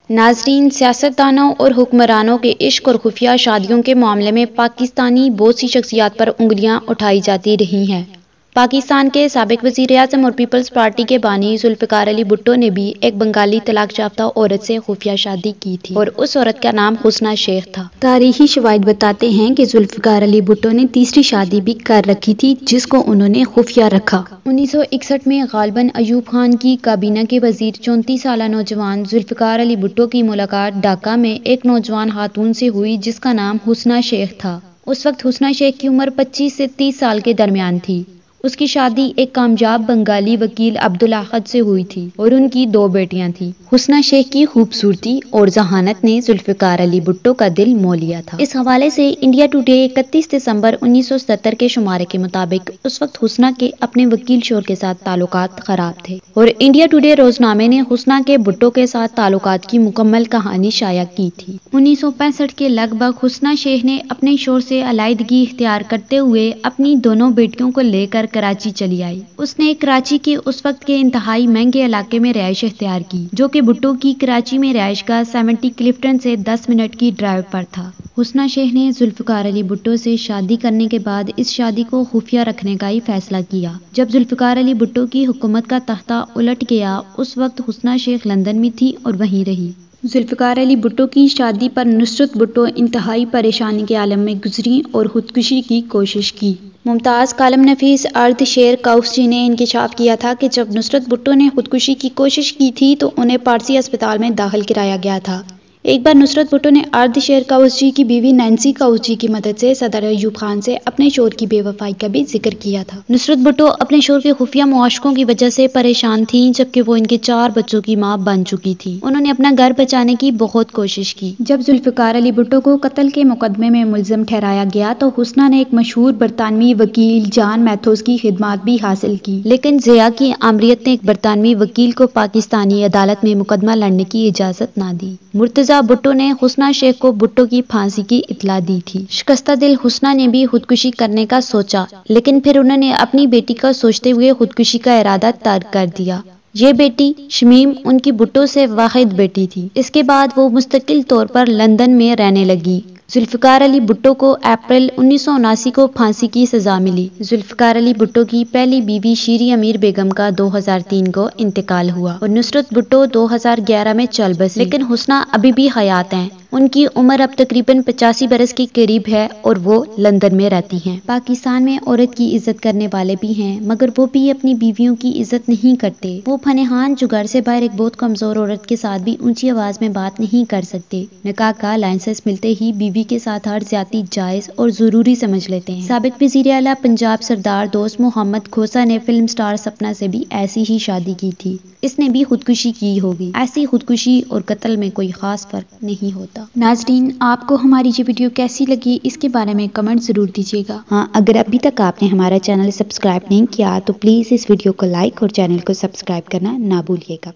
ناظرین، سیاستدانوں اور حکمرانوں کے عشق اور خفیہ شادیوں کے معاملے میں پاکستانی بہت سی شخصیات پر انگلیاں اٹھائی جاتی رہی ہیں۔ پاکستان کے سابق وزیر اعظم اور پیپلز پارٹی کے بانی ذوالفقار علی بھٹو نے بھی ایک بنگالی طلاق یافتہ عورت سے خفیہ شادی کی تھی اور اس عورت کا نام حسنہ شیخ تھا۔ تاریخی شواہد بتاتے ہیں کہ ذوالفقار علی بھٹو نے تیسری شادی بھی کر رکھی تھی جس کو انہوں نے خفیہ رکھا۔ 1961 میں غالباً ایوب خان کی کابینہ کے وزیر 34 سالہ نوجوان ذوالفقار علی بھٹو کی ملاقات ڈھاکہ میں ایک نوجوان خاتون سے ہوئی جس کا نام حسنہ شیخ تھا۔ اس وقت حسنہ شیخ کی عمر 25 سے 30 سال کے درمیان تھی۔ اس کی شادی ایک کامیاب بنگالی وکیل عبدالاحد سے ہوئی تھی اور ان کی 2 بیٹیاں تھیں۔ حسنہ شیخ کی خوبصورتی اور ذہانت نے ذوالفقار علی بھٹو کا دل مو لیا تھا۔ اس حوالے سے انڈیا ٹوڈے 31 دسمبر 1970 کے شمارے کے مطابق اس وقت حسنہ کے اپنے وکیل شوہر کے ساتھ تعلقات خراب تھے اور انڈیا ٹوڈے روزنامے نے حسنہ کے بھٹو کے ساتھ تعلقات کی مکمل کہانی شائع کی تھی۔ 1965 کے لگ بھگ حسنہ شیخ نے اپنے شوہر سے علیحدگی اختیار کرتے ہوئے اپنی دونوں بیٹیوں کو لے کر کراچی چلی آئی۔ اس نے کراچی کے اس وقت کے انتہائی مہنگے علاقے میں رہائش اختیار کی جو کہ بھٹو کی کراچی میں رہائش گاہ 70 کلفٹن سے 10 منٹ کی ڈرائیو پر تھا۔ حسنہ شیخ نے ذوالفقار علی بھٹو سے شادی کرنے کے بعد اس شادی کو خفیہ رکھنے کا ہی فیصلہ کیا۔ جب ذوالفقار علی بھٹو کی حکومت کا تختہ الٹ گیا اس وقت حسنہ شیخ لندن میں تھی اور وہیں رہی۔ ذوالفقار علی بھٹو کی شادی پر نصرت بھٹو انتہائی پریشانی کے عالم میں گزری اور خودکشی کی کوشش کی۔ ممتاز کالم نویس اردشیر کاؤسجی نے انکشاف کیا تھا کہ جب نصرت بھٹو نے خودکشی کی کوشش کی تھی تو انہیں پارسی اسپتال میں داخل کرایا گیا تھا۔ ایک بار نصرت بھٹو نے اردشیر کاؤسجی کی بیوی نینسی کاؤسجی کی مدد سے صدر ایوب خان سے اپنے شوہر کی بے وفائی کا بھی ذکر کیا تھا۔ نصرت بھٹو اپنے شوہر کے خفیہ معاشقوں کی وجہ سے پریشان تھیں جبکہ وہ ان کے 4 بچوں کی ماں بن چکی تھی۔ انہوں نے اپنا گھر بچانے کی بہت کوشش کی۔ جب ذوالفقار علی بھٹو کو قتل کے مقدمے میں ملزم ٹھہرایا گیا تو حسنہ نے ایک مشہور برطانوی وکیل جان میتھوز کی خدمات بھی حاصل کی، لیکن ضیاء کی آمریت نے ایک برطانوی وکیل کو پاکستانی عدالت میں مقدمہ لڑنے کی اجازت نہ دی۔ مرتضیٰ بھٹو نے حسنہ شیخ کو بھٹو کی پھانسی کی اطلاع دی تھی۔ شکستہ دل حسنہ نے بھی خودکشی کرنے کا سوچا لیکن پھر انہوں نے اپنی بیٹی کا سوچتے ہوئے خودکشی کا ارادہ ترک کر دیا۔ یہ بیٹی شمیم ان کی بھٹو سے واحد بیٹی تھی۔ اس کے بعد وہ مستقل طور پر لندن میں رہنے لگی۔ ذوالفقار علی بھٹو کو اپریل 1979 کو پھانسی کی سزا ملی۔ ذوالفقار علی بھٹو کی پہلی بیوی شیریں امیر بیگم کا 2003 کو انتقال ہوا اور نصرت بھٹو 2011 میں چل بسی، لیکن حسنہ ابھی بھی حیات ہیں۔ ان کی عمر اب تقریباً 85 برس کے قریب ہے اور وہ لندن میں رہتی ہیں۔ پاکستان میں عورت کی عزت کرنے والے بھی ہیں مگر وہ بھی اپنی بیویوں کی عزت نہیں کرتے۔ وہ فنحان جو گھر سے باہر ایک بہت کمزور عورت کے ساتھ بھی اونچی آواز میں بات نہیں کر سکتے۔ نکاح کا لائسنس ملتے ہی بیوی کے ساتھ ہر زیادتی جائز اور ضروری سمجھ لیتے ہیں۔ سابق وزیر اعلیٰ پنجاب سردار دوست محمد کھوسہ نے فلم سٹار سپنا سے بھی ایسی ہی شادی کی تھی۔ اس نے بھی خودکشی کی ہوگی۔ ایسی خودکشی اور قتل میں کوئی خاص فرق نہیں ہوتا۔ ناظرین، آپ کو ہماری یہ ویڈیو کیسی لگی اس کے بارے میں کمنٹ ضرور دیجیے گا۔ ہاں، اگر ابھی تک آپ نے ہمارا چینل سبسکرائب نہیں کیا تو پلیز اس ویڈیو کو لائک اور چینل کو سبسکرائب کرنا نہ بھولیے گا۔